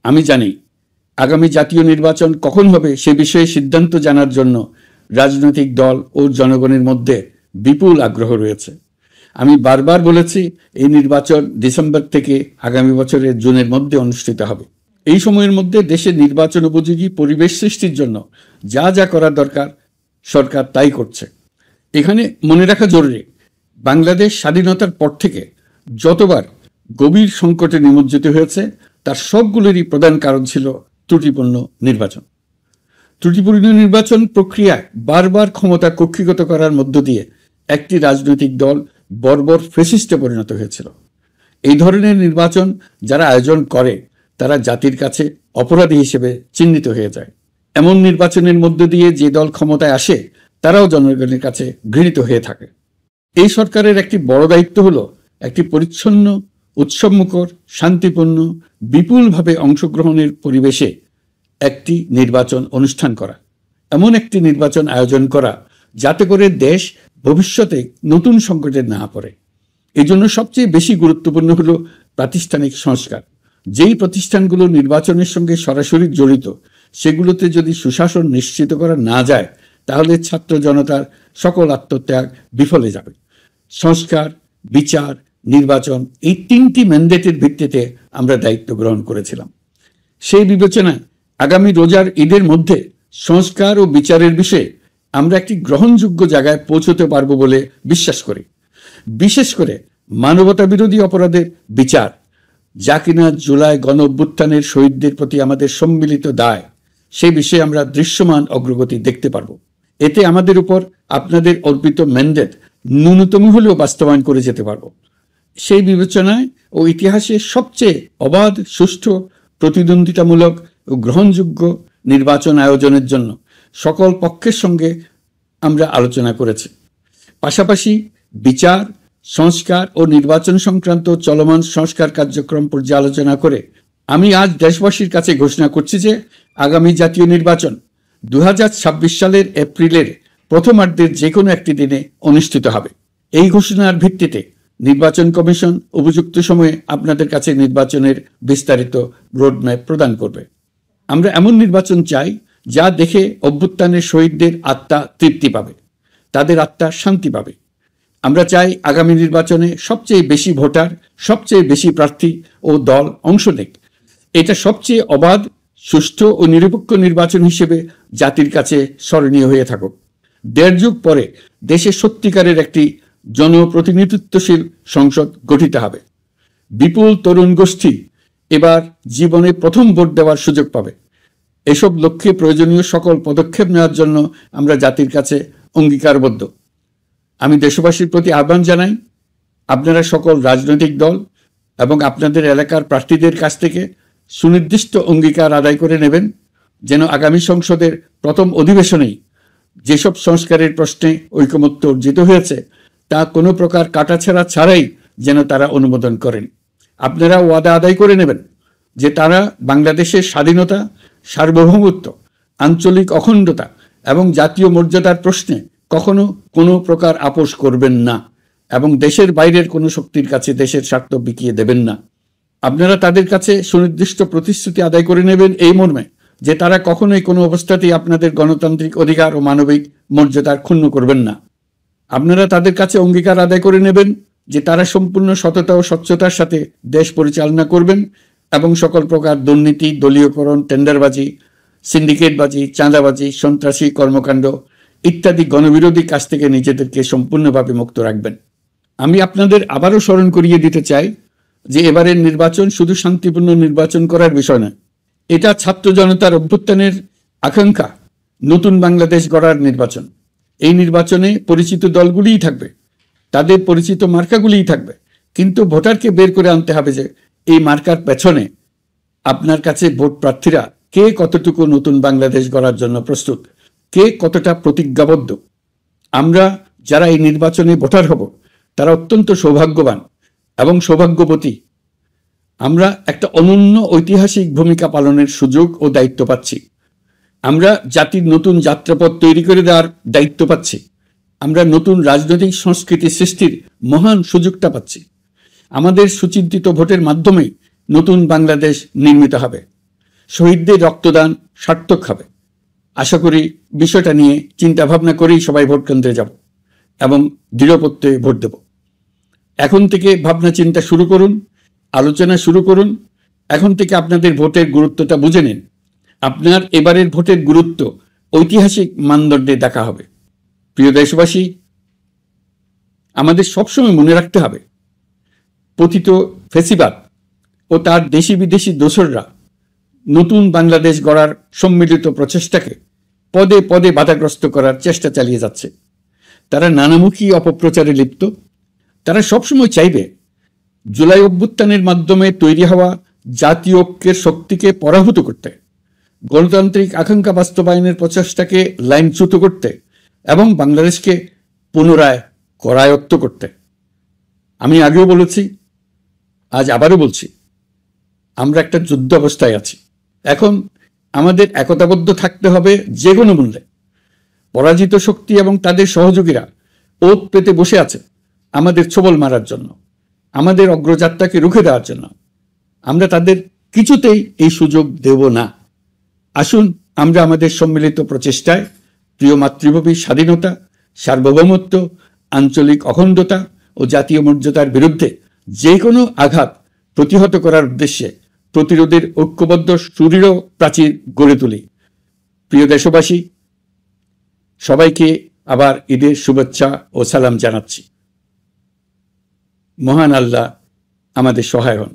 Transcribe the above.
আমি জানি আগামী জাতীয় নির্বাচন কখন হবে সে বিষয়ে সিদ্ধান্ত জানার জন্য রাজনৈতিক দল ও জনগণের মধ্যে বিপুল আগ্রহ রয়েছে। আমি বারবার বলেছি এই নির্বাচন ডিসেম্বর থেকে আগামী বছরের জুনের মধ্যে অনুষ্ঠিত হবে। এই সময়ের মধ্যে দেশে নির্বাচন উপযোগী পরিবেশ সৃষ্টির জন্য যা যা করা দরকার সরকার তাই করছে। এখানে মনে রাখা জরুরি, বাংলাদেশ স্বাধীনতার পর থেকে যতবার গভীর সংকটে নিমজ্জিত হয়েছে তার সবগুলোরই প্রধান কারণ ছিল ত্রুটিপূর্ণ নির্বাচন। ত্রুটিপূর্ণ নির্বাচন প্রক্রিয়ায় বারবার ক্ষমতা কক্ষিগত করার মধ্য দিয়ে একটি রাজনৈতিক দল বর্বর ফ্যাসিস্টে পরিণত হয়েছিল। এই ধরনের নির্বাচন যারা আয়োজন করে তারা জাতির কাছে অপরাধী হিসেবে চিহ্নিত হয়ে যায়। এমন নির্বাচনের মধ্য দিয়ে যে দল ক্ষমতায় আসে তারাও জনগণের কাছে ঘৃণিত হয়ে থাকে। এই সরকারের একটি বড় দায়িত্ব হলো একটি পরিচ্ছন্ন, উৎসবমুখর, শান্তিপূর্ণ, বিপুলভাবে অংশগ্রহণের পরিবেশে একটি নির্বাচন অনুষ্ঠান করা, এমন একটি নির্বাচন আয়োজন করা যাতে করে দেশ ভবিষ্যতে নতুন সংকটে না পড়ে। এই জন্য সবচেয়ে বেশি গুরুত্বপূর্ণ হলো প্রাতিষ্ঠানিক সংস্কার। যেই প্রতিষ্ঠানগুলো নির্বাচনের সঙ্গে সরাসরি জড়িত সেগুলোতে যদি সুশাসন নিশ্চিত করা না যায় তাহলে ছাত্র জনতার সকল আত্মত্যাগ বিফলে যাবে। সংস্কার, বিচার, নির্বাচন এই তিনটি ম্যান্ডেটের ভিত্তিতে আমরা দায়িত্ব গ্রহণ করেছিলাম। সেই বিবেচনায় আগামী রোজার ঈদের মধ্যে সংস্কার ও বিচারের বিষয়ে আমরা একটি গ্রহণযোগ্য জায়গায় পৌঁছতে পারব বলে বিশ্বাস করি। বিশেষ করে মানবতা বিরোধী অপরাধের বিচার, যা কিনা জুলাই গণ অভ্যুত্থানের শহীদদের প্রতি আমাদের সম্মিলিত দায়, সেই বিষয়ে আমরা দৃশ্যমান অগ্রগতি দেখতে পারব। এতে আমাদের উপর আপনাদের অর্পিত ম্যান্ডেট ন্যূনতম হলেও বাস্তবায়ন করে যেতে পারব। সেই বিবেচনায় ও ইতিহাসে সবচেয়ে অবাধ, সুষ্ঠু, প্রতিদ্বন্দ্বিতামূলক ও গ্রহণযোগ্য নির্বাচন আয়োজনের জন্য সকল পক্ষের সঙ্গে আমরা আলোচনা করেছি। পাশাপাশি বিচার, সংস্কার ও নির্বাচন সংক্রান্ত চলমান সংস্কার কার্যক্রম পর্যালোচনা করে আমি আজ দেশবাসীর কাছে ঘোষণা করছি যে আগামী জাতীয় নির্বাচন 2026 সালের এপ্রিলের প্রথমার্ধের যে কোনো একটি দিনে অনুষ্ঠিত হবে। এই ঘোষণার ভিত্তিতে নির্বাচন কমিশন উপযুক্ত সময়ে আপনাদের কাছে নির্বাচনের বিস্তারিত রোডম্যাপ প্রদান করবে। আমরা এমন নির্বাচন চাই যা দেখে অভ্যুত্থানের শহীদদের আত্মা তৃপ্তি পাবে, তাদের আত্মা শান্তি পাবে। আমরা চাই আগামী নির্বাচনে সবচেয়ে বেশি ভোটার, সবচেয়ে বেশি প্রার্থী ও দল অংশ নেক। এটা সবচেয়ে অবাধ, সুষ্ঠু ও নিরপেক্ষ নির্বাচন হিসেবে জাতির কাছে স্মরণীয় হয়ে থাকুক। 1.5 যুগ পরে দেশে সত্যিকারের একটি জনপ্রতিনিধিত্বশীল সংসদ গঠিত হবে। বিপুল তরুণ গোষ্ঠী এবার জীবনে প্রথম ভোট দেওয়ার সুযোগ পাবে। এসব লক্ষ্যে প্রয়োজনীয় সকল পদক্ষেপ নেওয়ার জন্য আমরা জাতির কাছে অঙ্গীকারবদ্ধ। আমি দেশবাসীর প্রতি আহ্বান জানাই, আপনারা সকল রাজনৈতিক দল এবং আপনাদের এলাকার প্রার্থীদের কাছ থেকে সুনির্দিষ্ট অঙ্গীকার আদায় করে নেবেন যেন আগামী সংসদের প্রথম অধিবেশনেই যেসব সংস্কারের প্রশ্নে ঐকমত্য অর্জিত হয়েছে তা কোনো প্রকার কাটাছেঁড়া ছাড়াই যেন তারা অনুমোদন করেন। আপনারা ওয়াদা আদায় করে নেবেন যে তারা বাংলাদেশের স্বাধীনতা, সার্বভৌমত্ব, আঞ্চলিক অখণ্ডতা এবং জাতীয় মর্যাদার প্রশ্নে কখনো কোনো প্রকার আপোষ করবেন না এবং দেশের বাইরের কোনো শক্তির কাছে দেশের স্বার্থ বিকিয়ে দেবেন না। আপনারা তাদের কাছে সুনির্দিষ্ট প্রতিশ্রুতি আদায় করে নেবেন এই মর্মে যে তারা কখনোই কোনো অবস্থাতেই আপনাদের গণতান্ত্রিক অধিকার ও মানবিক মর্যাদার ক্ষুণ্ণ করবেন না। আপনারা তাদের কাছে অঙ্গীকার আদায় করে নেবেন যে তারা সম্পূর্ণ সততা ও স্বচ্ছতার সাথে দেশ পরিচালনা করবেন এবং সকল প্রকার দুর্নীতি, দলীয়করণ, টেন্ডারবাজি, সিন্ডিকেটবাজি, চাঁদাবাজি, সন্ত্রাসী কর্মকাণ্ড ইত্যাদি গণবিরোধী কাজ থেকে নিজেদেরকে সম্পূর্ণভাবে মুক্ত রাখবেন। আমি আপনাদের আবারও স্মরণ করিয়ে দিতে চাই যে এবারের নির্বাচন শুধু শান্তিপূর্ণ নির্বাচন করার বিষয় নয়, এটা ছাত্র জনতার অভ্যুত্থানের আকাঙ্ক্ষা নতুন বাংলাদেশ গড়ার নির্বাচন। এই নির্বাচনে পরিচিত দলগুলিই থাকবে, তাদের পরিচিত মার্কাগুলিই থাকবে, কিন্তু ভোটারকে বের করে আনতে হবে যে এই মার্কার পেছনে আপনার কাছে ভোট প্রার্থীরা কে কতটুকু নতুন বাংলাদেশ গড়ার জন্য প্রস্তুত, কে কতটা প্রতিজ্ঞাবদ্ধ। আমরা যারা এই নির্বাচনে ভোটার হব তারা অত্যন্ত সৌভাগ্যবান এবং সৌভাগ্যবতী। আমরা একটা অনন্য ঐতিহাসিক ভূমিকা পালনের সুযোগ ও দায়িত্ব পাচ্ছি। আমরা জাতির নতুন যাত্রাপথ তৈরি করে দেওয়ার দায়িত্ব পাচ্ছি। আমরা নতুন রাজনৈতিক সংস্কৃতি সৃষ্টির মহান সুযোগটা পাচ্ছি। আমাদের সুচিন্তিত ভোটের মাধ্যমে নতুন বাংলাদেশ নির্মিত হবে। শহীদদের রক্তদান সার্থক হবে। আশা করি বিষয়টা নিয়ে চিন্তা ভাবনা করেই সবাই ভোট কেন্দ্রে যাব এবং দৃঢ়প্রত্যয়ে ভোট দেব। এখন থেকে ভাবনা চিন্তা শুরু করুন, আলোচনা শুরু করুন। এখন থেকে আপনাদের ভোটের গুরুত্বটা বুঝে নিন। আপনার এবারের ভোটের গুরুত্ব ঐতিহাসিক মানদণ্ডে দেখা হবে। প্রিয় দেশবাসী, আমাদের সবসময় মনে রাখতে হবে, পতিত ফ্যাসিবাদ ও তার দেশি বিদেশি দোসররা নতুন বাংলাদেশ গড়ার সম্মিলিত প্রচেষ্টাকে পদে পদে বাধাগ্রস্ত করার চেষ্টা চালিয়ে যাচ্ছে। তারা নানামুখী অপপ্রচারে লিপ্ত। তারা সবসময় চাইবে জুলাই অভ্যুত্থানের মাধ্যমে তৈরি হওয়া জাতীয় ঐক্যের শক্তিকে পরাভূত করতে, গণতান্ত্রিক আকাঙ্ক্ষা বাস্তবায়নের প্রচেষ্টাকে লাইনচ্যুত করতে এবং বাংলাদেশকে পুনরায় করায়ত্ত করতে। আমি আগেও বলেছি, আজ আবারও বলছি, আমরা একটা যুদ্ধ অবস্থায় আছি। এখন আমাদের একতাবদ্ধ থাকতে হবে যে কোনো মূল্যে। পরাজিত শক্তি এবং তাদের সহযোগীরা ওত পেতে বসে আছে আমাদের ছোবল মারার জন্য, আমাদের অগ্রযাত্রাকে রুখে দেওয়ার জন্য। আমরা তাদের কিছুতেই এই সুযোগ দেব না। আসুন আমরা আমাদের সম্মিলিত প্রচেষ্টায় প্রিয় মাতৃভূমির স্বাধীনতা, সার্বভৌমত্ব, আঞ্চলিক অখণ্ডতা ও জাতীয় মর্যাদার বিরুদ্ধে যে কোনো আঘাত প্রতিহত করার উদ্দেশ্যে প্রতিরোধের ঐক্যবদ্ধ সুদৃঢ় প্রাচীর গড়ে তুলি। প্রিয় দেশবাসী, সবাইকে আবার ঈদের শুভেচ্ছা ও সালাম জানাচ্ছি। মহান আল্লাহ আমাদের সহায় হন।